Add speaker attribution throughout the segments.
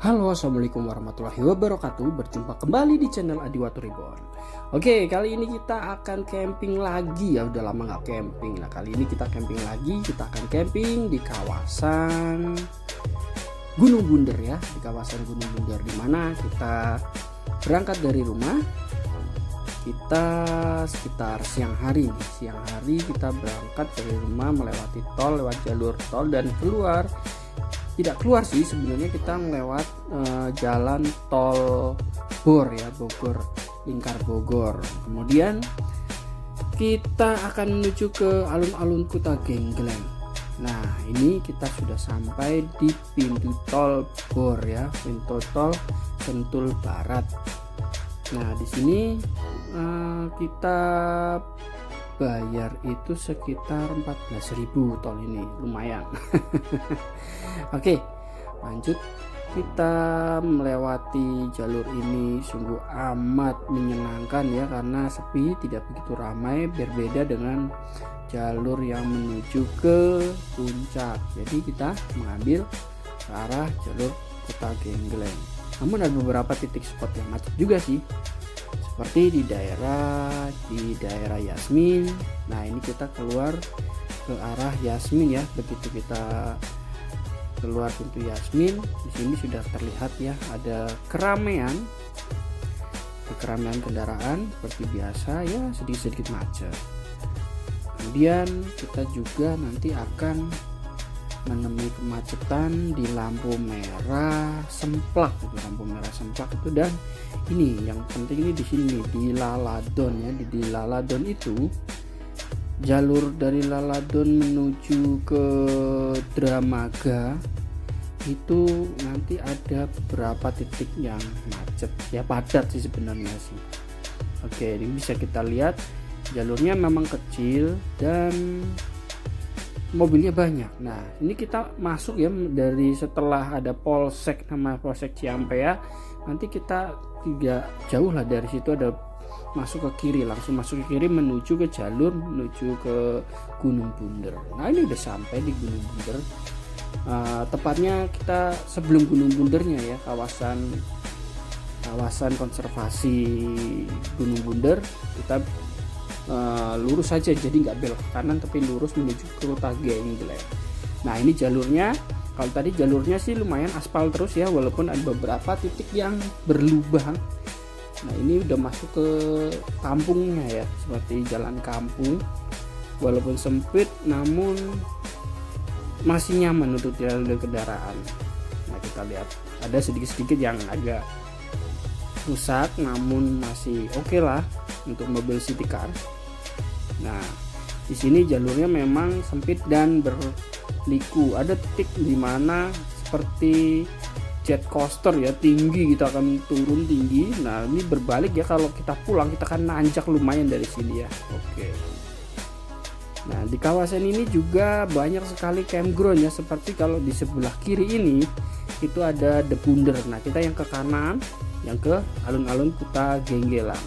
Speaker 1: Halo, assalamualaikum warahmatullahi wabarakatuh. Berjumpa kembali di channel Adiwatu Reborn. Oke, kali ini kita akan camping lagi ya. Udah lama nggak camping. Nah, kali ini kita camping lagi. Kita akan camping di kawasan Gunung Bunder ya. Di kawasan Gunung Bunder, dimana kita berangkat dari rumah. Kita sekitar siang hari. Siang hari kita berangkat dari rumah melewati tol, lewat jalur tol dan tidak keluar sih sebenarnya, kita melewat jalan tol Bor ya, Bogor, lingkar Bogor. Kemudian kita akan menuju ke alun-alun Kuta Gengleng. Nah, ini kita sudah sampai di pintu tol Bor ya, pintu tol Sentul Barat. Nah, di sini kita bayar itu sekitar 14.000 tol ini, lumayan. Oke, lanjut. Kita melewati jalur ini sungguh amat menyenangkan ya, karena sepi, tidak begitu ramai, berbeda dengan jalur yang menuju ke puncak. Jadi kita mengambil ke arah jalur Kuta Gengleng. Namun ada beberapa titik spot yang macet juga sih, seperti di daerah Yasmin. Nah, ini kita keluar ke arah Yasmin ya. Begitu kita keluar pintu Yasmin, di sini sudah terlihat ya, ada keramaian kendaraan seperti biasa ya, sedikit macet. Kemudian kita juga nanti akan menemui kemacetan di lampu merah semplak itu, dan ini yang penting ini di sini di Laladon ya. Di Laladon itu jalur dari Laladon menuju ke Dramaga itu nanti ada beberapa titik yang macet ya, padat sih sebenarnya sih. Oke, ini bisa kita lihat jalurnya memang kecil dan mobilnya banyak. Nah, ini kita masuk ya dari setelah ada polsek, nama polsek Ciampea. Nanti kita tidak jauh lah dari situ, ada masuk ke kiri, langsung masuk ke kiri menuju ke jalur menuju ke Gunung Bunder. Nah, ini udah sampai di Gunung Bunder. Tepatnya kita sebelum Gunung Bundernya ya, kawasan konservasi Gunung Bunder. Kita lurus saja, jadi nggak belok ke kanan tapi lurus menuju ke Kuta Gengleng. Nah, ini jalurnya, kalau tadi jalurnya sih lumayan aspal terus ya, walaupun ada beberapa titik yang berlubang. Nah, ini udah masuk ke kampungnya ya, seperti jalan kampung, walaupun sempit namun masih nyaman untuk jalan kendaraan. Nah, kita lihat ada sedikit-sedikit yang agak rusak, namun masih oke lah untuk mobil city car. Nah, di sini jalurnya memang sempit dan berliku. Ada titik di mana seperti jet coaster ya, tinggi, kita akan turun tinggi. Nah, ini berbalik ya, kalau kita pulang kita akan nanjak lumayan dari sini ya. Oke. Nah, di kawasan ini juga banyak sekali campground ya, seperti kalau di sebelah kiri ini itu ada The Bunder. Nah, kita yang ke kanan, yang ke alun-alun Kuta Gengleng.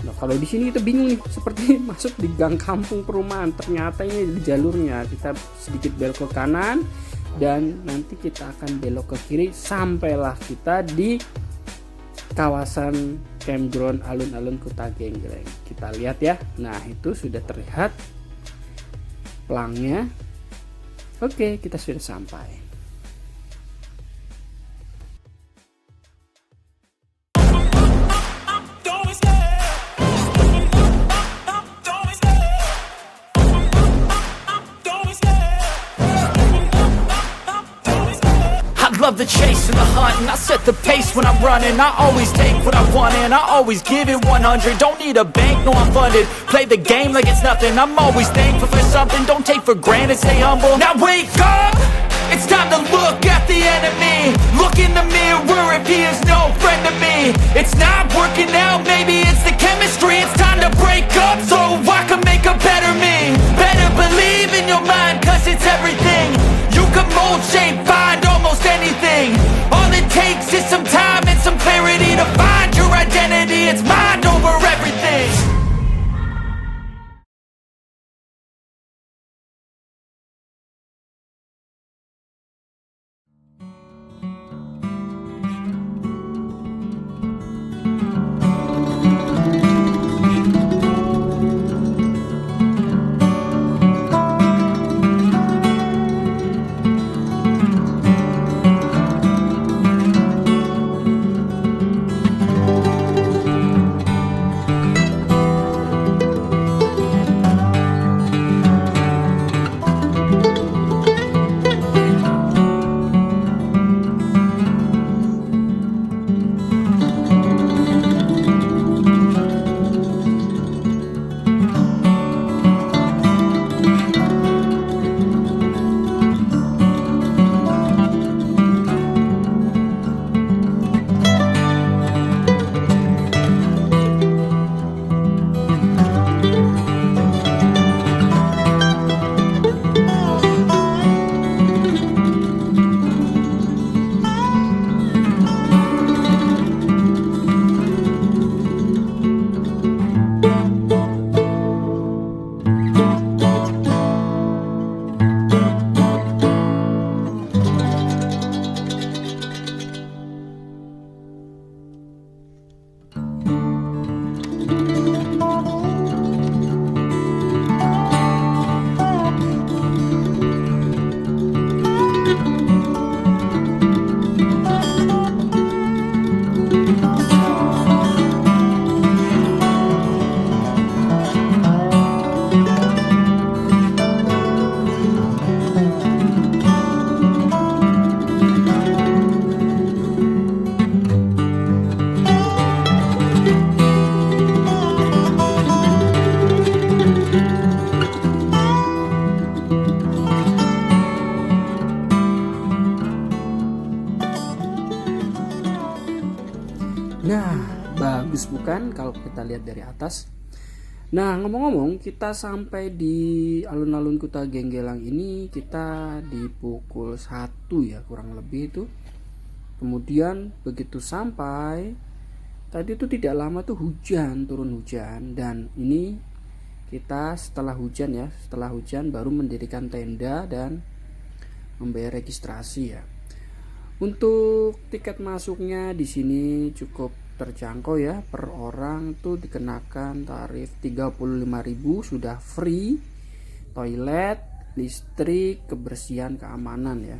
Speaker 1: Nah, kalau di sini kita bingung nih, seperti masuk di gang kampung perumahan. Ternyata ini di jalurnya, kita sedikit belok ke kanan dan nanti kita akan belok ke kiri, sampailah kita di kawasan campground alun-alun Kuta Gengleng. Kita lihat ya. Nah, itu sudah terlihat pelangnya. Oke, kita sudah sampai.
Speaker 2: Love the chase and the hunt, and I set the pace when I'm running. I always take what I want and I always give it 100. Don't need a bank, no, I'm funded. Play the game like it's nothing. I'm always thankful for something. Don't take for granted, stay humble. Now wake up, it's time to look at the enemy. Look in the mirror if he is no friend to me. It's not working out, maybe it's the chemistry. It's time to break up so I can make a better me. Better believe in your mind, cause it's everything. You can mold, shape, find almost anything. All it takes is some time and some clarity to find your identity. It's mind over everything.
Speaker 1: Nah, bagus bukan kalau kita lihat dari atas. Nah, ngomong-ngomong, kita sampai di alun-alun Kota Genggelang ini kita di pukul 1 ya kurang lebih itu. Kemudian begitu sampai tadi itu tidak lama tuh turun hujan, dan ini kita setelah hujan baru mendirikan tenda dan membayar registrasi ya. Untuk tiket masuknya di sini cukup terjangkau ya, per orang tuh dikenakan tarif 35.000, sudah free toilet, listrik, kebersihan, keamanan ya.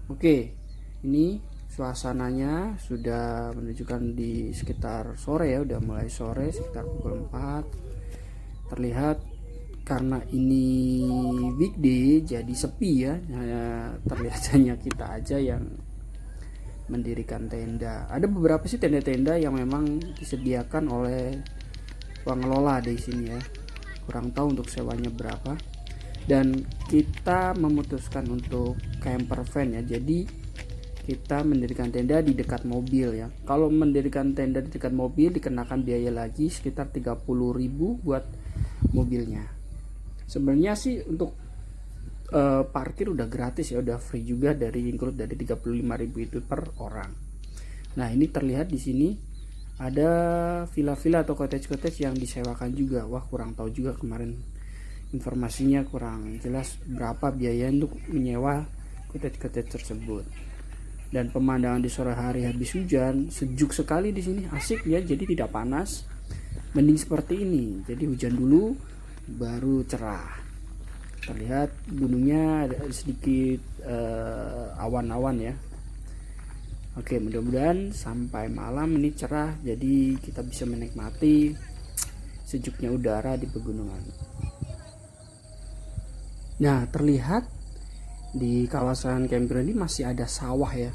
Speaker 1: Oke, ini suasananya sudah menunjukkan di sekitar sore ya, udah mulai sore sekitar pukul 4. Terlihat karena ini weekday jadi sepi ya, terlihat hanya kita aja yang mendirikan tenda. Ada beberapa sih tenda-tenda yang memang disediakan oleh pengelola di sini ya, kurang tahu untuk sewanya berapa. Dan kita memutuskan untuk camper van ya, jadi kita mendirikan tenda di dekat mobil ya. Kalau mendirikan tenda di dekat mobil dikenakan biaya lagi sekitar 30.000 buat mobilnya. Sebenarnya sih untuk parkir udah gratis ya, udah free juga, dari include dari 35.000 itu per orang. Nah, ini terlihat di sini ada villa-villa atau cottage-cottage yang disewakan juga. Wah, kurang tahu juga kemarin informasinya, kurang jelas berapa biaya untuk menyewa cottage-cottage tersebut. Dan pemandangan di sore hari habis hujan, sejuk sekali di sini, asik ya, jadi tidak panas. Mending seperti ini. Jadi hujan dulu baru cerah. Terlihat gunungnya ada sedikit awan-awan ya. Oke, mudah-mudahan sampai malam ini cerah, jadi kita bisa menikmati sejuknya udara di pegunungan. Nah, terlihat di kawasan camping ini masih ada sawah ya.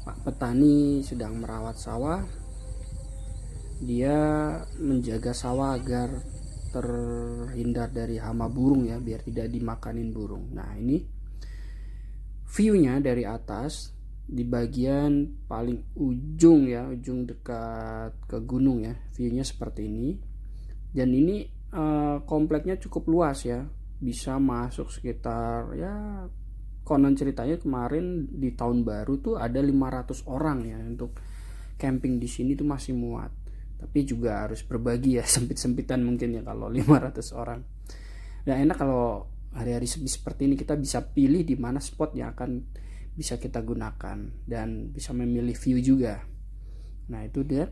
Speaker 1: Pak petani sedang merawat sawah. Dia menjaga sawah agar terhindar dari hama burung ya, biar tidak dimakanin burung. Nah, ini view-nya dari atas di bagian paling ujung ya, ujung dekat ke gunung ya. View-nya seperti ini. Dan ini kompleknya cukup luas ya. Bisa masuk sekitar ya, konon ceritanya kemarin di tahun baru tuh ada 500 orang ya untuk camping di sini tuh masih muat. Tapi juga harus berbagi ya, sempit-sempitan mungkin ya kalau 500 orang. Nah, enak kalau hari-hari seperti ini kita bisa pilih di mana spot yang akan bisa kita gunakan dan bisa memilih view juga. Nah, itu dia.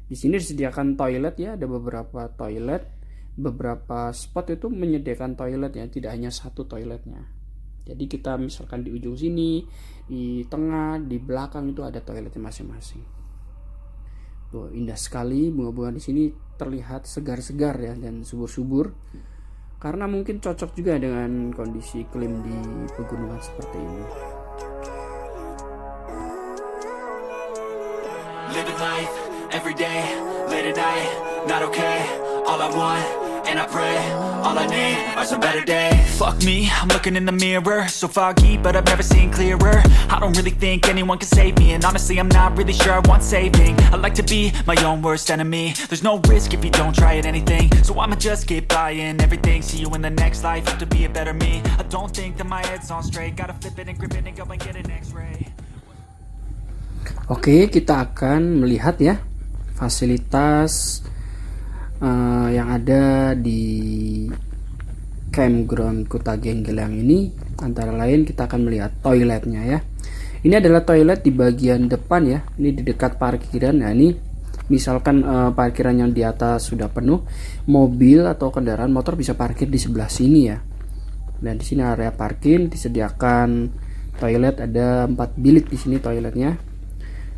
Speaker 1: Di sini disediakan toilet ya, ada beberapa toilet. Beberapa spot itu menyediakan toilet ya, tidak hanya satu toiletnya. Jadi kita misalkan di ujung sini, di tengah, di belakang itu ada toiletnya masing-masing. Tuh, indah sekali, bunga-bunga di sini terlihat segar-segar ya dan subur-subur. Karena mungkin cocok juga dengan kondisi iklim di pegunungan seperti ini.
Speaker 2: Living life every day, late at night, not okay. All I want, and I pray, all I need are some better days. Fuck me, I'm looking in the mirror, so foggy, but I've never seen clearer. I don't really think anyone can save me, and honestly I'm not really sure I want saving. I like to be my own worst enemy. There's no risk if you don't try at anything, so I'ma just keep buying everything. See you in the next life, have to be a better me. I don't think that my head's on straight, gotta flip it and grip it and go and get an x-ray.
Speaker 1: Oke, kita akan melihat ya fasilitas yang ada di campground Kota Genggelang ini. Antara lain kita akan melihat toiletnya ya. Ini adalah toilet di bagian depan ya. Ini di dekat parkiran. Nah, ini misalkan parkiran yang di atas sudah penuh, mobil atau kendaraan motor bisa parkir di sebelah sini ya. Dan di sini area parkir disediakan toilet, ada 4 bilik di sini toiletnya.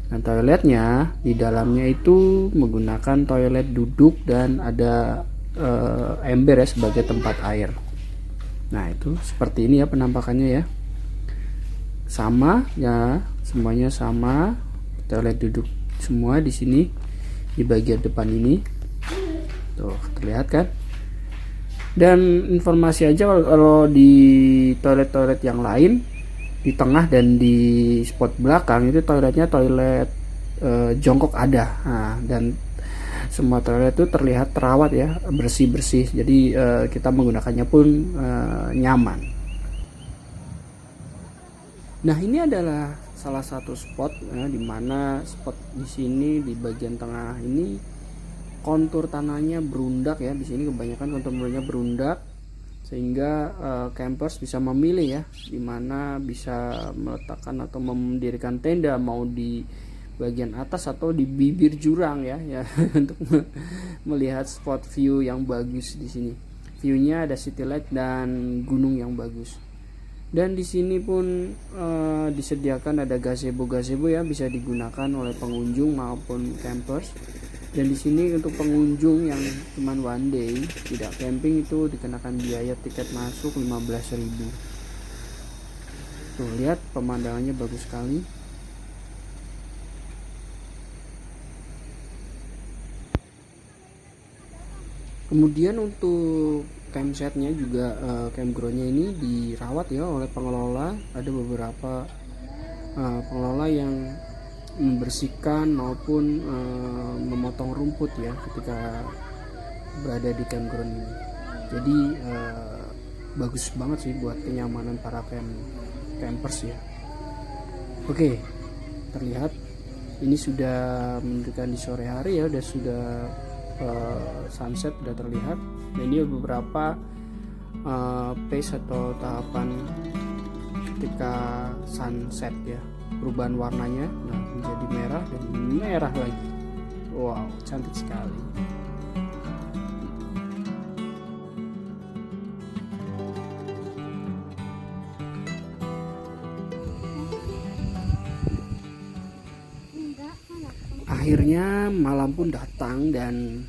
Speaker 1: Nah, toiletnya di dalamnya itu menggunakan toilet duduk dan ada ember ya sebagai tempat air. Nah, itu seperti ini ya penampakannya ya. Sama ya, semuanya sama. Toilet duduk semua di sini di bagian depan ini. Tuh, terlihat kan? Dan informasi aja, kalau di toilet-toilet yang lain di tengah dan di spot belakang itu toiletnya toilet jongkok ada. Nah, dan semua toilet itu terlihat terawat ya, bersih-bersih. Jadi kita menggunakannya pun nyaman. Nah, ini adalah salah satu spot di mana spot di sini di bagian tengah ini kontur tanahnya berundak ya. Di sini kebanyakan kontur tanahnya berundak sehingga campers bisa memilih ya di mana bisa meletakkan atau mendirikan tenda, mau di bagian atas atau di bibir jurang ya untuk melihat spot view yang bagus di sini. View-nya ada city light dan gunung yang bagus. Dan di sini pun disediakan ada gazebo ya, bisa digunakan oleh pengunjung maupun campers. Dan di sini untuk pengunjung yang cuman one day tidak camping itu dikenakan biaya tiket masuk 15.000. Tuh, lihat pemandangannya bagus sekali. Kemudian untuk campsite-nya juga campground-nya ini dirawat ya oleh pengelola. Ada beberapa pengelola yang membersihkan maupun memotong rumput ya ketika berada di campground ini. Jadi bagus banget sih buat kenyamanan para campers ya. Oke, terlihat ini sudah menunjukkan di sore hari ya, sudah sunset sudah terlihat. Dan ini beberapa pace atau tahapan ketika sunset ya, perubahan warnanya menjadi merah dan merah lagi. Wow, cantik sekali. Akhirnya malam pun datang dan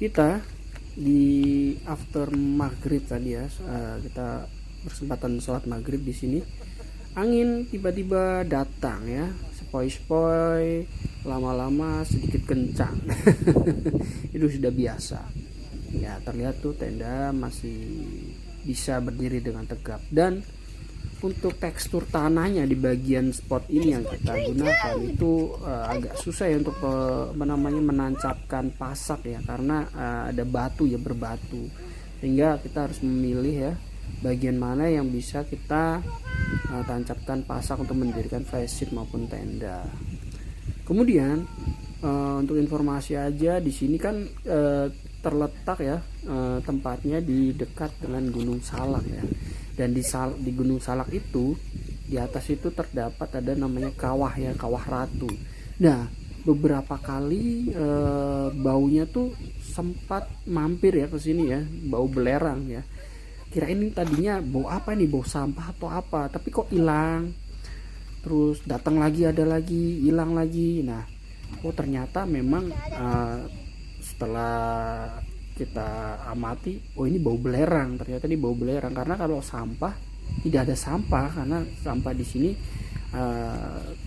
Speaker 1: kita di after maghrib tadi ya, kita bersempatan sholat maghrib di sini. Angin tiba-tiba datang ya, sepoi-sepoi, lama-lama sedikit kencang. Itu sudah biasa. Ya, terlihat tuh tenda masih bisa berdiri dengan tegap. Dan untuk tekstur tanahnya di bagian spot ini yang kita gunakan itu agak susah ya untuk menancapkan pasak ya, karena ada batu ya, berbatu. Sehingga kita harus memilih ya bagian mana yang bisa kita tancapkan pasak untuk mendirikan flysheet maupun tenda. Kemudian untuk informasi aja, di sini kan terletak ya tempatnya di dekat dengan Gunung Salak ya. Dan di Gunung Salak itu di atas itu terdapat ada namanya kawah ya, kawah Ratu. Nah, beberapa kali baunya tuh sempat mampir ya ke sini ya, bau belerang ya. Kirain ini tadinya bau apa nih, bau sampah atau apa, tapi kok hilang. Terus datang lagi, ada lagi, hilang lagi. Nah, ternyata memang setelah kita amati, ini bau belerang. Ternyata ini bau belerang karena kalau sampah tidak ada sampah, karena sampah di sini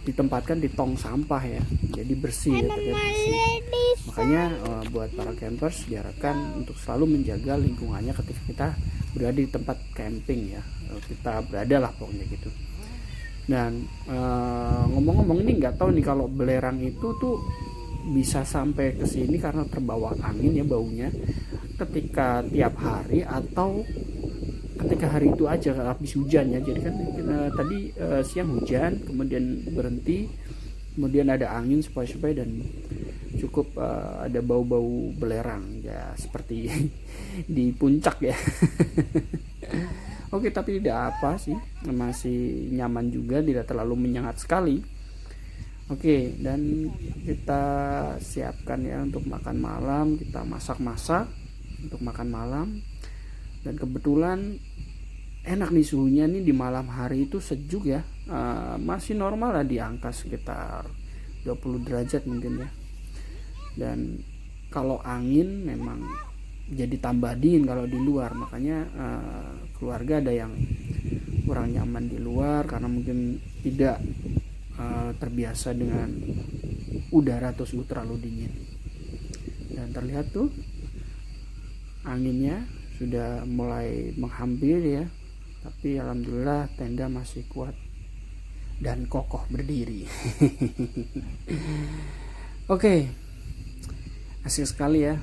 Speaker 1: ditempatkan di tong sampah ya, jadi bersih ya, bersih. Makanya buat para campers diharapkan untuk selalu menjaga lingkungannya ketika kita berada di tempat camping ya, kita berada lah pokoknya gitu. Dan ngomong-ngomong ini nggak tahu nih kalau belerang itu tuh bisa sampai ke sini karena terbawa angin ya baunya, ketika tiap hari atau ketika hari itu aja habis hujan ya. Jadi kan tadi siang hujan, kemudian berhenti, kemudian ada angin sepoi-sepoi dan cukup ada bau-bau belerang ya, seperti di puncak ya. Oke, tapi tidak apa sih, masih nyaman juga, tidak terlalu menyengat sekali. Oke, dan kita siapkan ya untuk makan malam. Kita masak-masak untuk makan malam. Dan kebetulan enak nih suhunya nih di malam hari itu sejuk ya, masih normal lah di angka sekitar 20 derajat mungkin ya. Dan kalau angin memang jadi tambah dingin kalau di luar, makanya keluarga ada yang kurang nyaman di luar karena mungkin tidak terbiasa dengan udara atau suhu terlalu dingin. Dan terlihat tuh anginnya sudah mulai menghampiri ya, tapi alhamdulillah tenda masih kuat dan kokoh berdiri. Oke, asik sekali ya.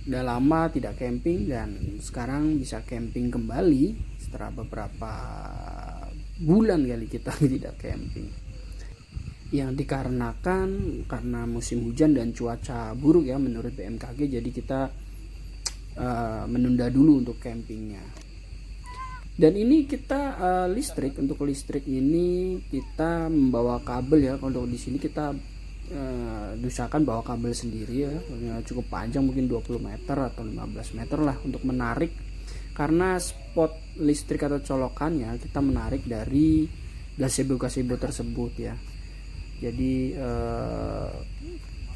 Speaker 1: Udah lama tidak camping dan sekarang bisa camping kembali setelah beberapa bulan kali kita tidak camping. Yang dikarenakan karena musim hujan dan cuaca buruk ya menurut BMKG, jadi kita menunda dulu untuk campingnya. Dan ini kita listrik, untuk listrik ini kita membawa kabel ya. Kalau di sini kita usahakan bawa kabel sendiri ya, cukup panjang mungkin 20 meter atau 15 meter lah untuk menarik, karena spot listrik atau colokannya kita menarik dari gazebo tersebut ya. Jadi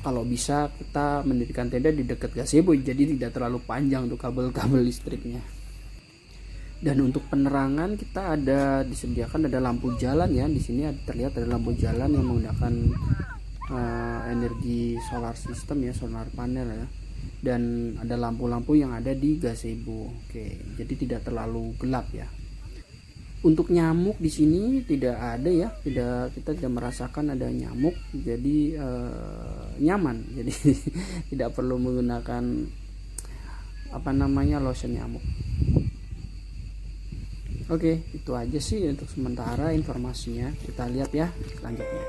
Speaker 1: kalau bisa kita mendirikan tenda di dekat gazebo, jadi tidak terlalu panjang untuk kabel-kabel listriknya. Dan untuk penerangan kita disediakan ada lampu jalan ya. Di sini terlihat ada lampu jalan yang menggunakan energi solar system ya, solar panel ya. Dan ada lampu-lampu yang ada di gazebo. Oke, jadi tidak terlalu gelap ya. Untuk nyamuk di sini tidak ada ya, kita tidak merasakan ada nyamuk, jadi nyaman. Jadi tidak perlu menggunakan lotion nyamuk. Oke, itu aja sih untuk sementara informasinya. Kita lihat ya selanjutnya.